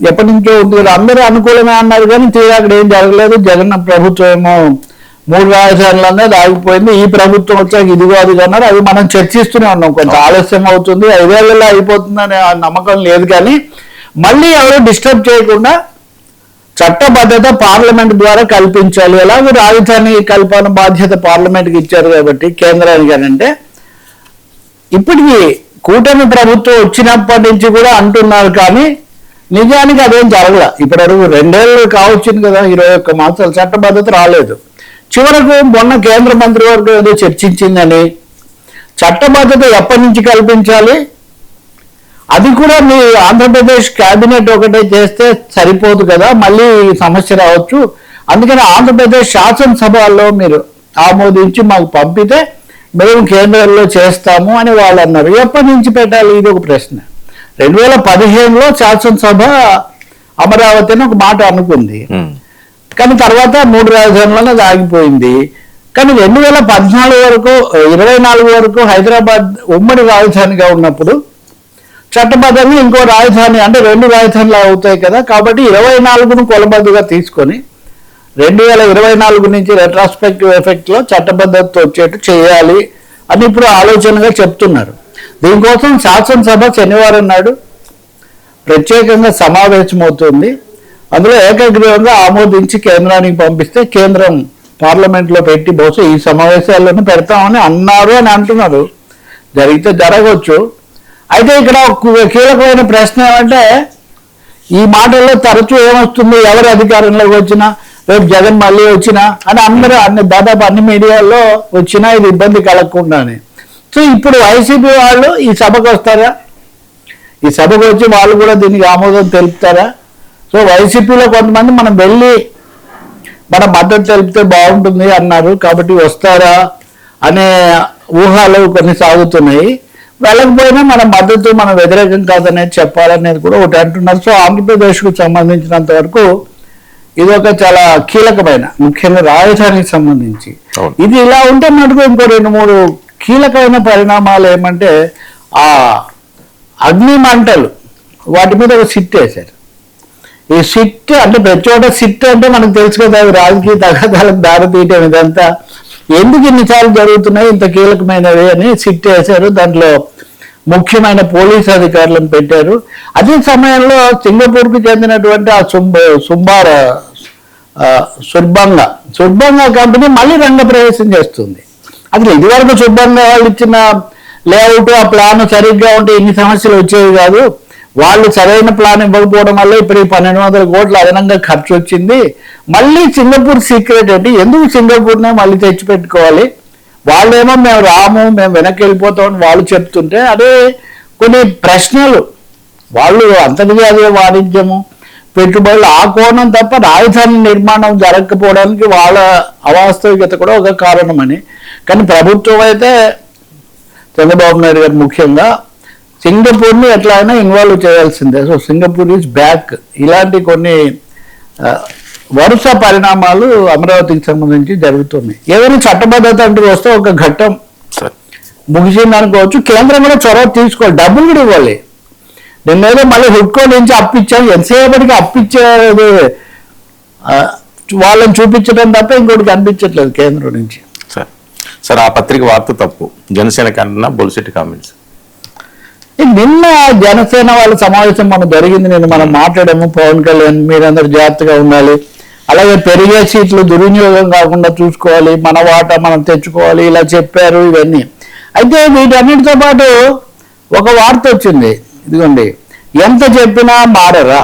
ఎప్పటి నుంచో ఉంది కదా, అందరూ అనుకూలమే అన్నారు కానీ తీరా అక్కడ ఏం జరగలేదు. జగన్ ప్రభుత్వం ఏమో 3 రాజధానులు అన్నది ఆగిపోయింది. ఈ ప్రభుత్వం వచ్చాక ఇదిగో అది అన్నారు. అవి మనం చర్చిస్తూనే ఉన్నాం. కొంత ఆలస్యం అవుతుంది, 5 ఏళ్లలో అయిపోతుందనే నమ్మకం లేదు. కానీ మళ్ళీ ఎవరు డిస్టర్బ్ చేయకుండా చట్టబద్ధత పార్లమెంట్ ద్వారా కల్పించాలి. ఎలాగో రాజధాని కల్పన బాధ్యత పార్లమెంట్కి ఇచ్చారు కాబట్టి కేంద్రానికి అంటే ఇప్పటికీ కూటమి ప్రభుత్వం వచ్చినప్పటి నుంచి కూడా అంటున్నారు కానీ నిజానికి అదేం జరగల. ఇప్పటివరకు 2 ఏళ్ళు కావచ్చింది కదా, 21 మాసాలు చట్టబద్ధత రాలేదు. చివరకు మొన్న కేంద్ర మంత్రివర్గం ఏదో చర్చించిందని చట్టబద్ధత ఎప్పటి నుంచి కల్పించాలి, అది కూడా మీ ఆంధ్రప్రదేశ్ కేబినెట్ ఒకటే చేస్తే సరిపోదు కదా, మళ్ళీ సమస్య రావచ్చు. అందుకని ఆంధ్రప్రదేశ్ శాసనసభలో మీరు ఆమోదించి మాకు పంపితే మేము కేంద్రంలో చేస్తాము అని వాళ్ళు అన్నారు. ఎప్పటి నుంచి పెట్టాలి, ఇది ఒక ప్రశ్న. 2015లో శాసనసభ అమరావతి అని ఒక మాట అనుకుంది, కానీ తర్వాత 3 రాజధానులను అది ఆగిపోయింది. కానీ 2014 వరకు 24 వరకు హైదరాబాద్ ఉమ్మడి రాజధానిగా ఉన్నప్పుడు చట్టబద్ధంగా ఇంకో రాజధాని అంటే 2 రాజధానులు అవుతాయి కదా, కాబట్టి 24ను కొలబద్దుగా తీసుకొని 2024 నుంచి రెట్రాస్పెక్టివ్ ఎఫెక్ట్లో చట్టబద్ధత వచ్చేట్టు చేయాలి అని ఇప్పుడు ఆలోచనగా చెప్తున్నారు. దీనికోసం శాసనసభ శనివారం నాడు ప్రత్యేకంగా సమావేశమవుతుంది. అందులో ఏకగ్రీవంగా ఆమోదించి కేంద్రానికి పంపిస్తే కేంద్రం పార్లమెంట్లో పెట్టి బహుశా ఈ సమావేశాలను పెడతామని అన్నారు అని అంటున్నారు. జరిగితే జరగవచ్చు. అయితే ఇక్కడ కీలకమైన ప్రశ్న ఏమంటే ఈ మాటల్లో తరచూ ఏమొస్తుంది, ఎవరు అధికారంలోకి వచ్చినా రేపు జగన్ మళ్ళీ వచ్చినా అని అందరూ దాదాపు అన్ని మీడియాల్లో వచ్చినా ఇది ఇబ్బంది కలగకుండానే. సో ఇప్పుడు వైసీపీ వాళ్ళు ఈ సభకు వస్తారా, ఈ సభకు వచ్చి వాళ్ళు కూడా దీనికి ఆమోదం తెలుపుతారా? సో వైసీపీలో కొంతమంది మనం వెళ్ళి మన మద్దతు తెలిపితే బాగుంటుంది అన్నారు కాబట్టి వస్తారా అనే ఊహాలు కొన్ని సాగుతున్నాయి. వెళ్ళకపోయినా మన మద్దతు మన వ్యతిరేకం కాదనేది చెప్పాలనేది కూడా ఒకటి అంటున్నారు. సో ఆంధ్రప్రదేశ్కు సంబంధించినంత వరకు ఇది ఒక చాలా కీలకమైన, ముఖ్యంగా రాజధానికి సంబంధించి ఇది ఇలా ఉంటే మటుకు ఇంకో 2-3 కీలకమైన పరిణామాలు ఏమంటే ఆ అగ్ని మంటలు వాటి మీద ఒక సిట్ వేశారు. ఈ సిట్ అంటే ప్రతి చోట సిట్ అంటే మనకు తెలుసు కదా, రాజకీయ తగాదాలకు దారితీయటం ఇదంతా ఎందుకు ఇన్నిసార్లు జరుగుతున్నాయి ఇంత కీలకమైనవి అని సిట్ వేశారు. దాంట్లో ముఖ్యమైన పోలీసు అధికారులను పెట్టారు. అదే సమయంలో సింగపూర్కు చెందినటువంటి ఆ సుర్బంగా కంపెనీ మళ్ళీ రంగప్రవేశం చేస్తుంది. అసలు ఇదివరకు సుర్బంగా వాళ్ళు ఇచ్చిన లేఅవుట్ ఆ ప్లాన్ సరిగ్గా ఉంటే ఇన్ని సమస్యలు వచ్చేవి కాదు. వాళ్ళు సరైన ప్లాన్ ఇవ్వకపోవడం వల్ల ఇప్పుడు 1200 కోట్లు అదనంగా ఖర్చు వచ్చింది. మళ్ళీ సింగపూర్ సీక్రెట్ అంటే ఎందుకు సింగపూర్నే మళ్ళీ తెచ్చిపెట్టుకోవాలి, వాళ్ళేమో మేము రాము మేము వెనక్కి వెళ్ళిపోతామని వాళ్ళు చెప్తుంటే అదే కొన్ని ప్రశ్నలు. వాళ్ళు అంతర్జాతీయ వాణిజ్యము పెట్టుబడులు ఆ కోణం తప్ప రాజధాని నిర్మాణం జరగకపోవడానికి వాళ్ళ అవాస్తవికత కూడా ఒక కారణమని. కానీ ప్రభుత్వం అయితే చంద్రబాబు నాయుడు గారు ముఖ్యంగా సింగపూర్ని ఎట్లయినా ఇన్వాల్వ్ చేయాల్సిందే. So Singapore is back. ఇలాంటి కొన్ని వరుస పరిణామాలు అమరావతికి సంబంధించి జరుగుతున్నాయి. ఏదైనా చట్టబద్ధత అంటూ వస్తే ఒక ఘట్టం ముగిసింది అనుకోవచ్చు. కేంద్రం కూడా చొరవ తీసుకోవాలి, డబ్బులు కూడా ఇవ్వాలి. నిన్నేదో మళ్ళీ హుడ్కో నుంచి అప్పిచ్చాం, ఎంతసేపటికి అప్పిచ్చేది వాళ్ళని చూపించడం తప్ప ఇంకోటి కనిపించట్లేదు కేంద్రం నుంచి. సార్ ఆ పత్రిక వార్త తప్పు, జనసేన కన్నా బొలిశెట్టి కామెంట్స్. నిన్న జనసేన వాళ్ళ సమావేశం మనం జరిగింది, నేను మనం మాట్లాడాము. పవన్ కళ్యాణ్ మీరందరూ జాగ్రత్తగా ఉండాలి, అలాగే పెరిగే సీట్లు దుర్వినియోగం కాకుండా చూసుకోవాలి, మన వాటా మనం తెచ్చుకోవాలి, ఇలా చెప్పారు ఇవన్నీ. అయితే వీటన్నిటితో పాటు ఒక వార్త వచ్చింది, ఇదిగోండి, ఎంత చెప్పినా మారరా